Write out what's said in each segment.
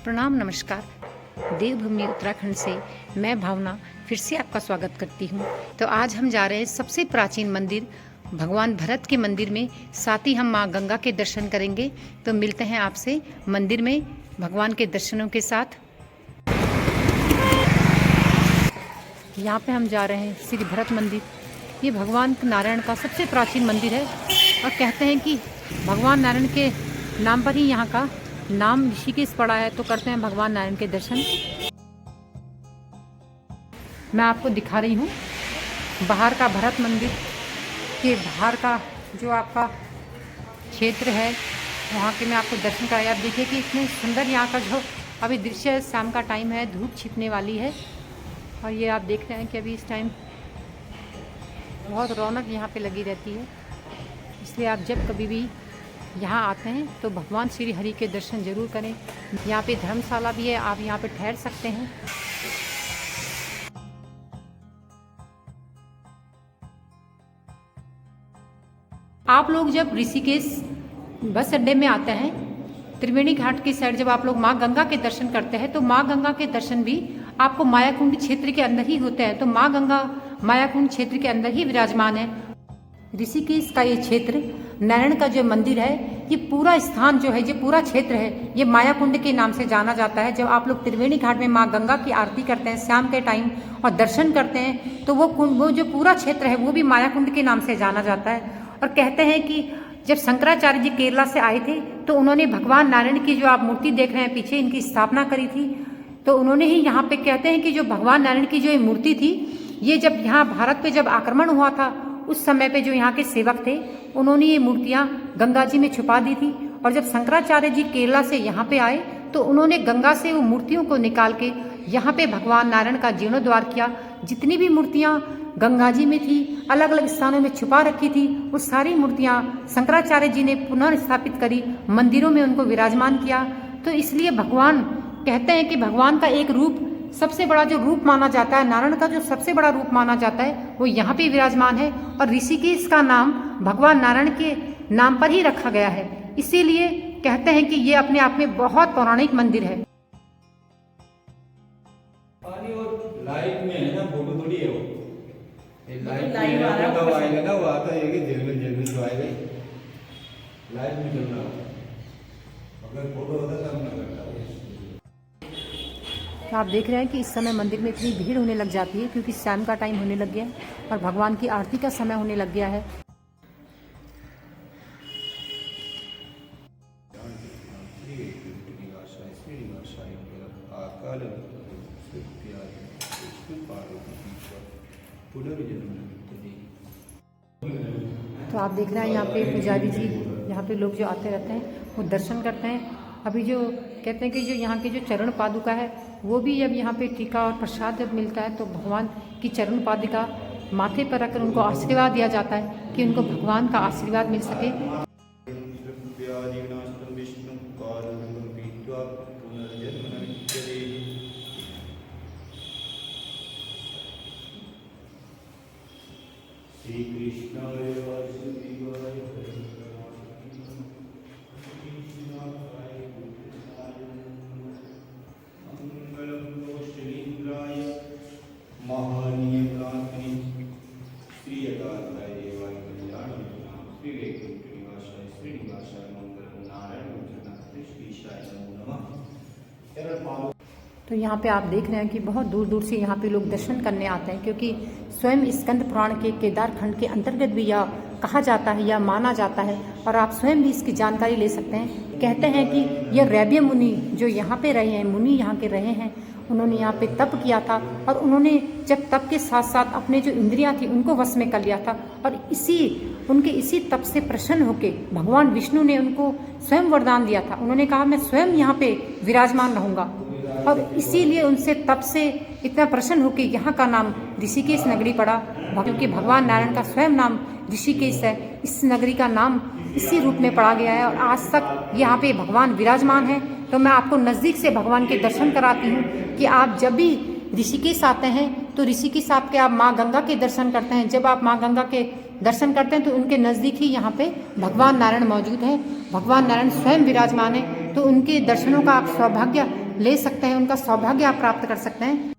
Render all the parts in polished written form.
प्रणाम नमस्कार। देवभूमि उत्तराखंड से मैं भावना फिर से आपका स्वागत करती हूँ। तो आज हम जा रहे हैं सबसे प्राचीन मंदिर भगवान भरत के मंदिर में, साथ ही हम माँ गंगा के दर्शन करेंगे। तो मिलते हैं आपसे मंदिर में भगवान के दर्शनों के साथ। यहाँ पे हम जा रहे हैं श्री भरत मंदिर। ये भगवान नारायण का सबसे प्राचीन मंदिर है और कहते हैं कि भगवान नारायण के नाम पर ही यहाँ का नाम ऋषिकेश पड़ा है। तो करते हैं भगवान नारायण के दर्शन। मैं आपको दिखा रही हूँ बाहर का भरत मंदिर के बाहर का जो आपका क्षेत्र है, वहाँ के मैं आपको दर्शन कराया। आप देखिए कि इतने सुंदर यहाँ का जो अभी दृश्य है, शाम का टाइम है, धूप छिपने वाली है और ये आप देख रहे हैं कि अभी इस टाइम बहुत रौनक यहाँ पे लगी रहती है। इसलिए आप जब कभी भी यहाँ आते हैं तो भगवान श्री हरि के दर्शन जरूर करें। यहाँ पे धर्मशाला भी है, आप यहाँ पे ठहर सकते हैं। आप लोग जब ऋषिकेश बस अड्डे में आते हैं, त्रिवेणी घाट की साइड जब आप लोग माँ गंगा के दर्शन करते हैं तो माँ गंगा के दर्शन भी आपको मायाकुंड क्षेत्र के अंदर ही होते हैं। तो माँ गंगा मायाकुंड क्षेत्र के अंदर ही विराजमान है। ऋषिकेश का ये क्षेत्र, नारायण का जो मंदिर है, ये पूरा स्थान जो है, ये पूरा क्षेत्र है, ये मायाकुंड के नाम से जाना जाता है। जब आप लोग त्रिवेणी घाट में माँ गंगा की आरती करते हैं शाम के टाइम और दर्शन करते हैं तो वो जो पूरा क्षेत्र है वो भी मायाकुंड के नाम से जाना जाता है। और कहते हैं कि जब शंकराचार्य जी केरला से आए थे तो उन्होंने भगवान नारायण की जो आप मूर्ति देख रहे हैं पीछे, इनकी स्थापना करी थी। तो उन्होंने ही यहाँ पे कहते हैं कि जो भगवान नारायण की जो मूर्ति थी, ये जब यहाँ भारत पे जब आक्रमण हुआ था उस समय पे जो यहाँ के सेवक थे उन्होंने ये मूर्तियाँ गंगा जी में छुपा दी थी। और जब शंकराचार्य जी केरला से यहाँ पे आए तो उन्होंने गंगा से वो मूर्तियों को निकाल के यहाँ पे भगवान नारायण का जीर्णोद्धार किया। जितनी भी मूर्तियाँ गंगा जी में थी, अलग अलग स्थानों में छुपा रखी थी, वो सारी मूर्तियाँ शंकराचार्य जी ने पुनः स्थापित करी, मंदिरों में उनको विराजमान किया। तो इसलिए भगवान कहते हैं कि भगवान का एक रूप, सबसे बड़ा जो रूप माना जाता है, नारायण का जो सबसे बड़ा रूप माना जाता है वो यहाँ पे विराजमान है। और ऋषिकेश का नाम भगवान नारायण के नाम पर ही रखा गया है। इसीलिए कहते हैं कि ये अपने आप में बहुत पौराणिक मंदिर है। पानी और लाइट में है ना, फोटो थोड़ी है वो। लाइट लाइव आ रहा है, कब आएगा ना, वो आता है कि जेल में तो आएगा ही। लाइट में चल रहा है, अगर फोटो होता तब ना करता। तो आप देख रहे हैं कि इस समय मंदिर में इतनी भीड़ होने लग जाती है क्योंकि शाम का टाइम होने लग गया है और भगवान की आरती का समय होने लग गया है। तो आप देख रहे हैं यहाँ पे पुजारी जी, यहाँ पे लोग जो आते रहते हैं वो दर्शन करते हैं। अभी जो कहते हैं कि जो यहाँ की जो चरण पादुका है वो भी जब यहाँ पे टीका और प्रसाद जब मिलता है तो भगवान की चरण पादुका माथे पर रखकर उनको आशीर्वाद दिया जाता है कि उनको भगवान का आशीर्वाद मिल सके। श्री कृष्णाय वासुदेवाय तो यहाँ पे आप देख रहे हैं कि बहुत दूर दूर से यहाँ पे लोग दर्शन करने आते हैं क्योंकि स्वयं स्कंद पुराण के केदार खंड के अंतर्गत भी यह कहा जाता है या माना जाता है और आप स्वयं भी इसकी जानकारी ले सकते हैं। कहते हैं कि यह रैब्य मुनि जो यहाँ पे रहे हैं, मुनि यहाँ के रहे हैं, उन्होंने यहाँ पे तप किया था और उन्होंने जब तप के साथ साथ अपने जो इंद्रियां थी उनको वश में कर लिया था और उनके इसी तप से प्रसन्न होके भगवान विष्णु ने उनको स्वयं वरदान दिया था। उन्होंने कहा मैं स्वयं यहाँ पे विराजमान रहूँगा और इसीलिए उनसे तप से इतना प्रसन्न होकर यहाँ का नाम ऋषिकेश नगरी पड़ा, क्योंकि भगवान नारायण का स्वयं नाम ऋषिकेश है। इस नगरी का नाम इसी रूप में पड़ा गया है और आज तक यहाँ पे भगवान विराजमान है। तो मैं आपको नज़दीक से भगवान के दर्शन कराती हूँ कि आप जब भी ऋषिकेश आते हैं तो ऋषिकेश आपके आप माँ गंगा के दर्शन करते हैं। जब आप माँ गंगा के दर्शन करते हैं तो उनके नज़दीक ही यहाँ पे भगवान नारायण मौजूद है। भगवान नारायण स्वयं विराजमान है, तो उनके दर्शनों का आप सौभाग्य ले सकते हैं, उनका सौभाग्य आप प्राप्त कर सकते हैं।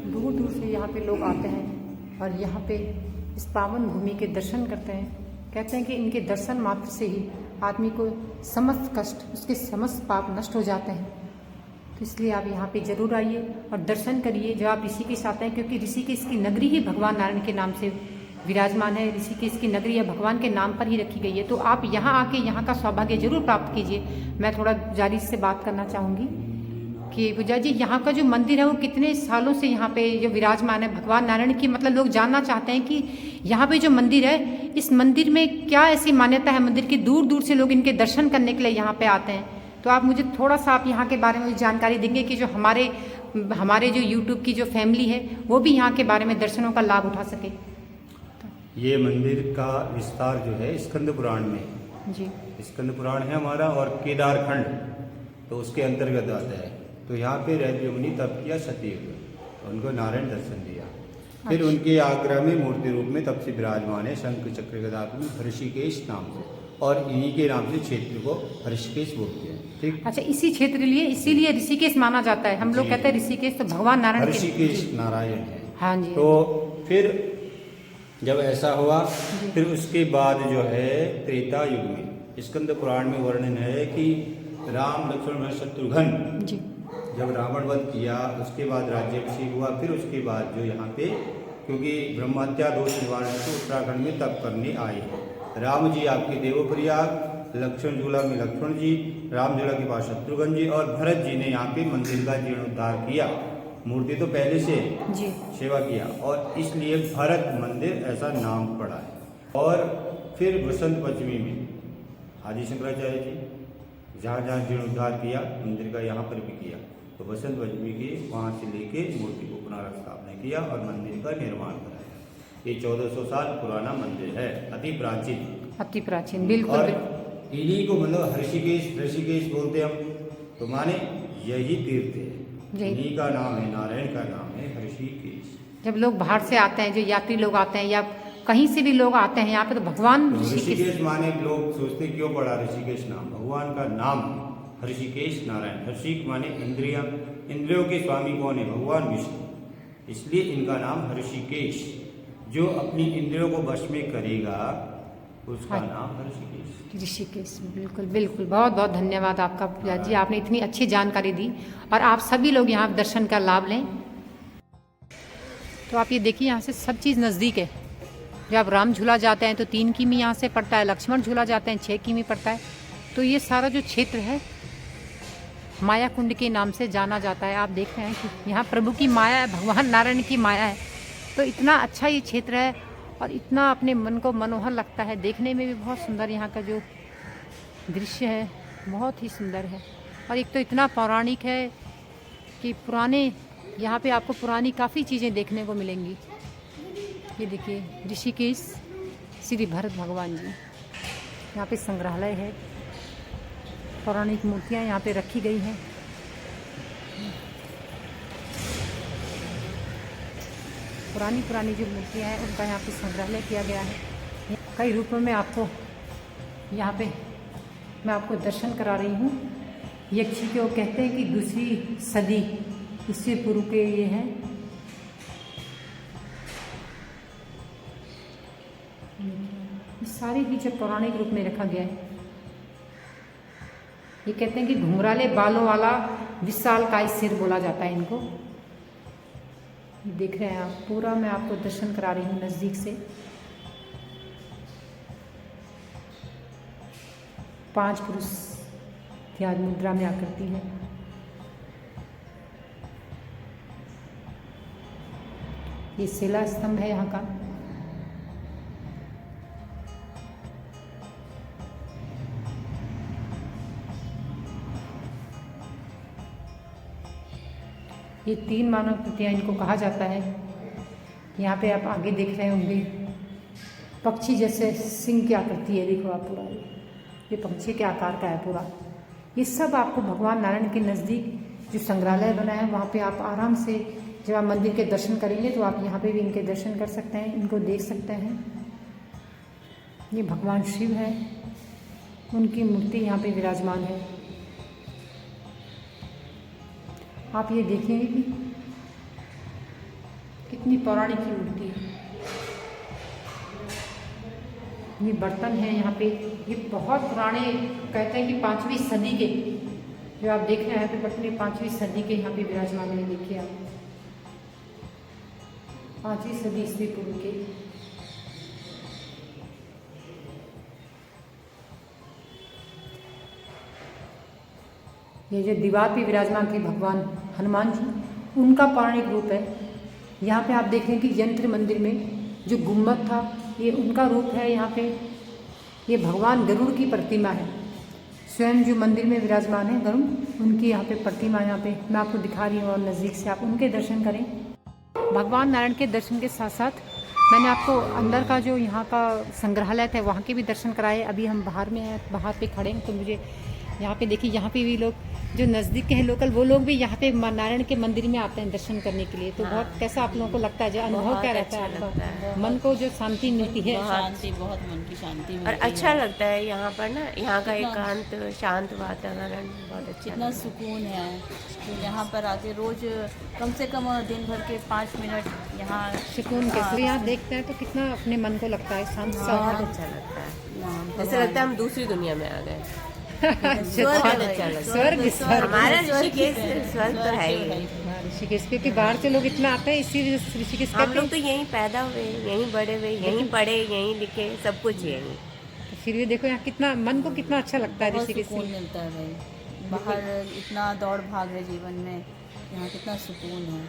दूर दूर से यहाँ पे लोग आते हैं और यहाँ पे इस पावन भूमि के दर्शन करते हैं। कहते हैं कि इनके दर्शन मात्र से ही आदमी को समस्त कष्ट, उसके समस्त पाप नष्ट हो जाते हैं। तो इसलिए आप यहाँ पे जरूर आइए और दर्शन करिए जब आप ऋषिकेश आते हैं, क्योंकि ऋषिकेश की नगरी ही भगवान नारायण के नाम से विराजमान है। ऋषिकेश की नगरी या भगवान के नाम पर ही रखी गई है। तो आप यहाँ आके यहाँ का सौभाग्य जरूर प्राप्त कीजिए। मैं थोड़ा जारी से बात करना चाहूँगी कि पूजा जी, यहाँ का जो मंदिर है वो कितने सालों से यहाँ पे जो विराजमान है भगवान नारायण की, मतलब लोग जानना चाहते हैं कि यहाँ पे जो मंदिर है, इस मंदिर में क्या ऐसी मान्यता है मंदिर की, दूर दूर से लोग इनके दर्शन करने के लिए यहाँ पे आते हैं। तो आप मुझे थोड़ा सा आप यहाँ के बारे में जानकारी देंगे कि जो हमारे जो यूट्यूब की जो फैमिली है वो भी यहाँ के बारे में दर्शनों का लाभ उठा सके। ये मंदिर का विस्तार जो है स्कंद पुराण में, जी स्कंद पुराण है हमारा, और केदारखंड तो उसके अंतर्गत आता है। तो यहाँ पे रैद्य मुनि तप किया सतयुग, तो उनको नारायण दर्शन दिया। फिर उनके आगरा में मूर्ति रूप में तब से विराजमान है शंख चक्र गदा में ऋषिकेश नाम से, और इन्हीं के नाम से क्षेत्र को ऋषिकेश बोलते हैं। ठीक, अच्छा, इसी क्षेत्र लिए इसीलिए ऋषिकेश माना जाता है। हम लोग कहते हैं ऋषिकेश तो भगवान नारायण ऋषिकेश नारायण है। हाँ जी। तो फिर जब ऐसा हुआ, फिर उसके बाद जो है त्रेता युग में स्कंद पुराण में वर्णन है कि राम लक्ष्मण भरत शत्रुघ्न जी जब रावण वध किया, उसके बाद राज्याभिषेक हुआ। फिर उसके बाद जो यहाँ पे, क्योंकि ब्रह्महत्या दोष निवारण से उत्तराखंड में तप करने आए, राम जी आपके देवप्रयाग, लक्ष्मण झूला में लक्ष्मण जी, राम झूला के पास शत्रुघ्न जी, और भरत जी ने यहाँ पे मंदिर का जीर्णोद्धार किया। मूर्ति तो पहले से जी सेवा किया, और इसलिए भरत मंदिर ऐसा नाम पड़ा है। और फिर बसंत पंचमी में आदि शंकराचार्य जी जहाँ जहाँ जीर्णोद्धार किया मंदिर का, यहाँ पर भी किया। तो बसंत पंचमी के वहाँ से लेके मूर्ति को पुनर्स्थापना किया और मंदिर का निर्माण कराया। ये 1400 साल पुराना मंदिर है, अति प्राचीन, अति प्राचीन, बिल्कुल। और इन्हीं को मतलब ऋषिकेश बोलते हम, तो माने यही तीर्थ है, इन्हीं का नाम है, नारायण का नाम है ऋषिकेश। जब लोग बाहर से आते हैं, जो यात्री लोग आते हैं या कहीं से भी लोग आते हैं यहाँ पे, तो भगवान ऋषिकेश माने लोग सोचते क्यों पड़ा ऋषिकेश नाम, भगवान का नाम है ऋषिकेश नारायण। ऋषिक माने इंद्रिया, इंद्रियों के स्वामी कौन है, भगवान विष्णु, इसलिए इनका नाम ऋषिकेश। जो अपनी इंद्रियों को वश में करेगा उसका नाम ऋषिकेश। ऋषिकेश, बिल्कुल बिल्कुल। बहुत बहुत धन्यवाद आपका पूजा जी, आपने इतनी अच्छी जानकारी दी, और आप सभी लोग यहाँ दर्शन का लाभ लें। तो आप ये देखिए, यहाँ से सब चीज़ नज़दीक है। जब आप राम झूला जाते हैं तो 3 किमी यहाँ से पड़ता है, लक्ष्मण झूला जाते हैं 6 किमी पड़ता है। तो ये सारा जो क्षेत्र है माया कुंड के नाम से जाना जाता है। आप देख रहे हैं कि यहाँ प्रभु की माया है, भगवान नारायण की माया है। तो इतना अच्छा ये क्षेत्र है और इतना अपने मन को मनोहर लगता है, देखने में भी बहुत सुंदर यहाँ का जो दृश्य है बहुत ही सुंदर है। और एक तो इतना पौराणिक है कि पुराने यहाँ पे आपको पुरानी काफ़ी चीज़ें देखने को मिलेंगी। ये देखिए ऋषिकेश श्री भरत भगवान जी, यहाँ पे संग्रहालय है, पौराणिक मूर्तियाँ यहाँ पे रखी गई हैं। पुरानी जो मूर्तियाँ हैं उनका यहाँ पे संग्रहालय किया गया है। कई रूपों में आपको यहाँ पे मैं आपको दर्शन करा रही हूँ। यक्षी को कहते हैं कि 2री सदी ईस्वी पूर्व के ये हैं। सारी भी जब पौराणिक रूप में रखा गया है। ये कहते हैं कि घुंघराले बालों वाला विशाल काय सिर बोला जाता है इनको। देख रहे हैं आप, पूरा मैं आपको दर्शन करा रही हूँ नज़दीक से। 5 पुरुष ध्यान मुद्रा में आकृति है। ये शिला स्तंभ है यहाँ का। ये 3 मानव प्रतियां इनको कहा जाता है। यहाँ पे आप आगे देख रहे होंगे पक्षी जैसे सिंह की आकृति है, देखो आप पूरा ये पक्षी के आकार का है पूरा। ये सब आपको भगवान नारायण के नज़दीक जो संग्रहालय बना है वहाँ पे आप आराम से जब आप मंदिर के दर्शन करेंगे तो आप यहाँ पे भी इनके दर्शन कर सकते हैं, इनको देख सकते हैं। ये भगवान शिव है, उनकी मूर्ति यहाँ पे विराजमान है। आप ये देखेंगे कि कितनी पौराणिक की मूर्ति है। ये बर्तन है यहाँ पे, ये बहुत पुराने, कहते हैं कि 5वीं सदी के, जो आप देख रहे हैं तो बर्तन 5वीं सदी के यहाँ पे विराजमान है। देखिए आप 5वीं सदी ईस्वी पूर्व के। ये जो दीवार पे विराजमान थे भगवान हनुमान जी, उनका पौराणिक रूप है। यहाँ पे आप देख रहे हैं कि यंत्र मंदिर में जो गुम्बद था, ये उनका रूप है। यहाँ पे ये भगवान गरुड़ की प्रतिमा है, स्वयं जो मंदिर में विराजमान है गरुड़, उनकी यहाँ पे प्रतिमा, यहाँ पे मैं आपको दिखा रही हूँ और नज़दीक से आप उनके दर्शन करें। भगवान नारायण के दर्शन के साथ साथ मैंने आपको अंदर का जो यहाँ का संग्रहालय था वहाँ के भी दर्शन कराए। अभी हम बाहर में हैं, बाहर पे खड़े हैं, तो मुझे यहाँ पे देखिए, यहाँ पे भी लोग जो नज़दीक के हैं लोकल, वो लोग भी यहाँ पे नारायण के मंदिर में आते हैं दर्शन करने के लिए। तो हाँ। बहुत कैसा आप लोगों को लगता है, जो अनुभव क्या रहता है आपका? मन को जो शांति मिलती है, शांति, बहुत मन की शांति और मिलती अच्छा है। लगता है यहाँ पर ना, यहाँ का कितना- एकांत शांत वातावरण बहुत अच्छा कितना लगता है। सुकून है यहाँ पर आके। रोज कम से कम दिन भर के 5 मिनट यहाँ सुकून के तो यहाँ देखते हैं तो कितना अपने मन को लगता है शांत सा। बहुत अच्छा लगता है, ऐसा लगता है हम दूसरी दुनिया में आ गए। अच्छा, बहुत अच्छा। अच्छा लगता है। स्वर्ग स्वर्ग हमारा ऋषिकेश स्वर्ग तो है ही। हाँ, ऋषिकेश, क्योंकि बाहर से लोग इतना आते हैं, इसी ऋषिकेश हम कहते लोग तो हैं। यहीं पैदा हुए, यहीं बड़े हुए, यहीं पढ़े, यहीं लिखे, सब कुछ यहीं। तो फिर भी देखो यहाँ कितना मन को कितना अच्छा लगता है बहुत ऋषिकेश सुकून से। मिलता है भाई। बाहर इतना दौड़ भाग है जीवन में, यहाँ कितना सुकून है।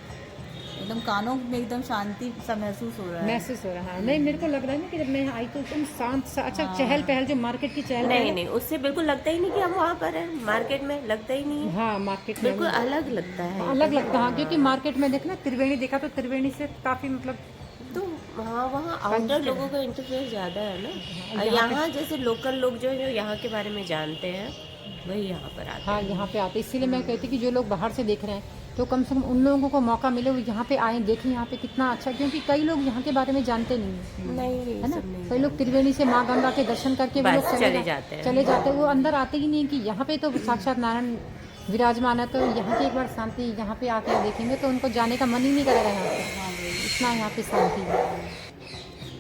एकदम कानों में एकदम शांति सा महसूस हो रहा है। महसूस हो रहा है। नहीं, मेरे को लग रहा है ना कि जब मैं यहाँ आई तो एकदम शांत सा, अच्छा हाँ। चहल पहल, जो मार्केट की चहल नहीं पहल। नहीं, उससे बिल्कुल लगता ही नहीं कि हम वहाँ पर हैं, मार्केट में लगता ही नहीं है, हाँ, मार्केट में बिल्कुल अलग लगता है। अलग लगता है। हाँ, क्योंकि मार्केट में देखना, त्रिवेणी देखा तो त्रिवेणी से काफी मतलब तो हाँ, वहाँ आउटर लोगों का इंटरफेरेंस ज़्यादा है ना। यहाँ यहाँ जैसे लोकल लोग जो यहाँ के बारे में जानते हैं वही यहाँ पर आते हाँ यहाँ पे आते। इसीलिए मैं कहती कि जो लोग बाहर से देख रहे हैं तो कम से कम उन लोगों को मौका मिले, वो यहाँ पे आए, देखें यहाँ पे कितना अच्छा, क्योंकि कई लोग यहाँ के बारे में जानते नहीं हैं, हैं। नहीं, है ना। सब नहीं कई लोग त्रिवेणी से माँ गंगा के दर्शन करके वो बस लोग चले जाते हैं। चले जाते हैं, वो अंदर आते ही नहीं कि यहाँ पे तो साक्षात नारायण विराजमान है। तो यहाँ की एक बार शांति, यहाँ पे आके देखेंगे तो उनको जाने का मन ही नहीं करेगा यहाँ पे, हाँ भाई। इतना यहाँ पे शांति है।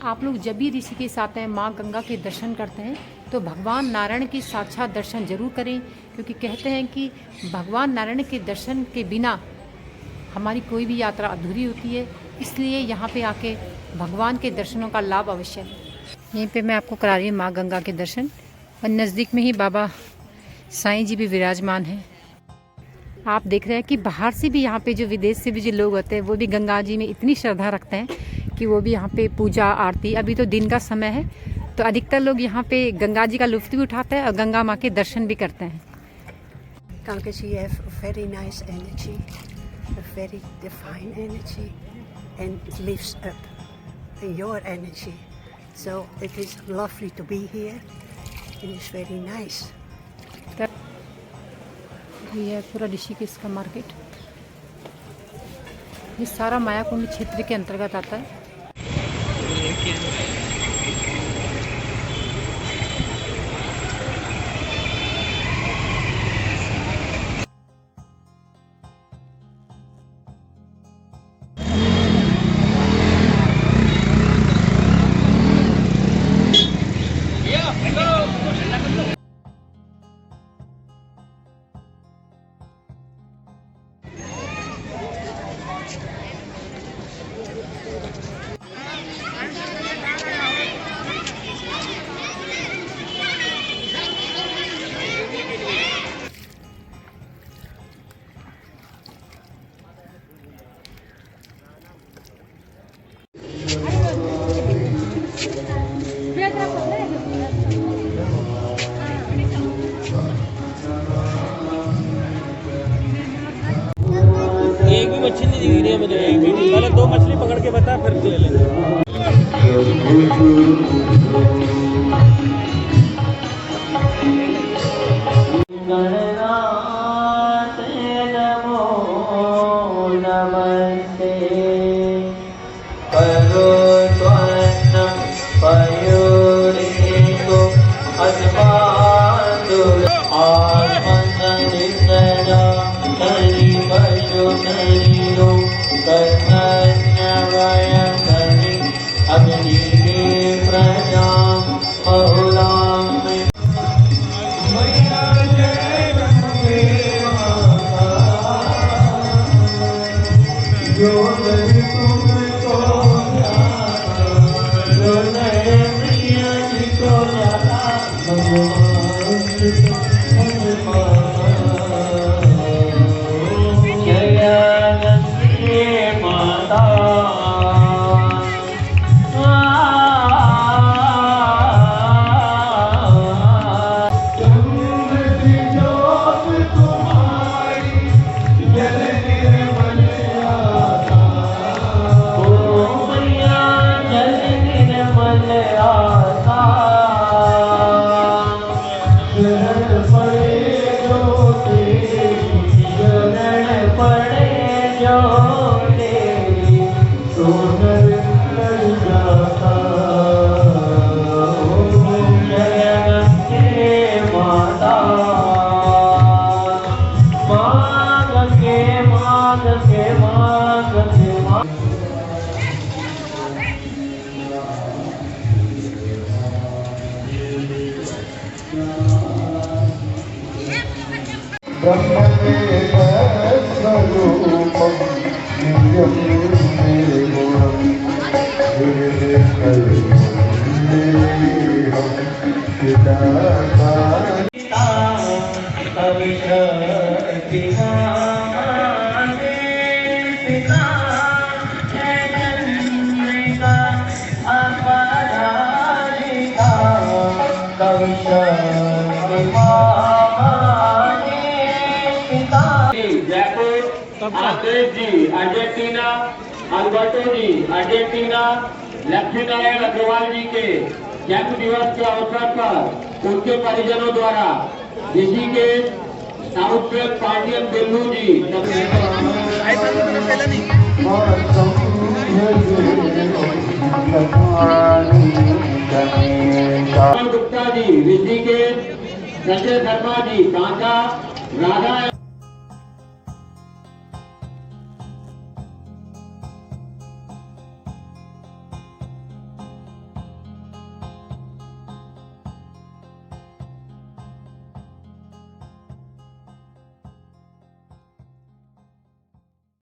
आप लोग जब भी ऋषिकेश आते हैं, माँ गंगा के दर्शन करते हैं, तो भगवान नारायण की साक्षात दर्शन जरूर करें, क्योंकि कहते हैं कि भगवान नारायण के दर्शन के बिना हमारी कोई भी यात्रा अधूरी होती है। इसलिए यहाँ पे आके भगवान के दर्शनों का लाभ अवश्य लें। यहीं पे मैं आपको करा रही हूँ माँ गंगा के दर्शन, और नज़दीक में ही बाबा साईं जी भी विराजमान हैं। आप देख रहे हैं कि बाहर से भी, यहाँ पे जो विदेश से भी जो लोग होते हैं, वो भी गंगा जी में इतनी श्रद्धा रखते हैं कि वो भी यहाँ पे पूजा आरती, अभी तो दिन का समय है तो अधिकतर लोग यहाँ पे गंगा जी का लुत्फ भी उठाते हैं और गंगा माँ के दर्शन भी करते हैं। Gangaji have a very nice energy, a very divine energy, and it lifts up your energy. So it is lovely to be here, and it's very nice. ये है पूरा ऋषिकेश का मार्केट, ये सारा मायाकुंड क्षेत्र के अंतर्गत आता है। एक भी मछली नहीं दिख रही है मुझे, एक भी नहीं। पहले 2 मछली पकड़ के बता, फिर ले लेंगे। गणनाथ नमो नमस्ते। आंद्रेस जी अर्जेंटीना, अल्बर्टो जी अर्जेंटीना, लक्ष्मीनारायण अग्रवाल जी के जन्म दिवस के अवसर पर उनके परिजनों द्वारा ऋषिकेश साउथ पार्टियन बिल्लू जी, गुप्ता जी ऋषिकेश, संजय शर्मा जी कांटा, राधा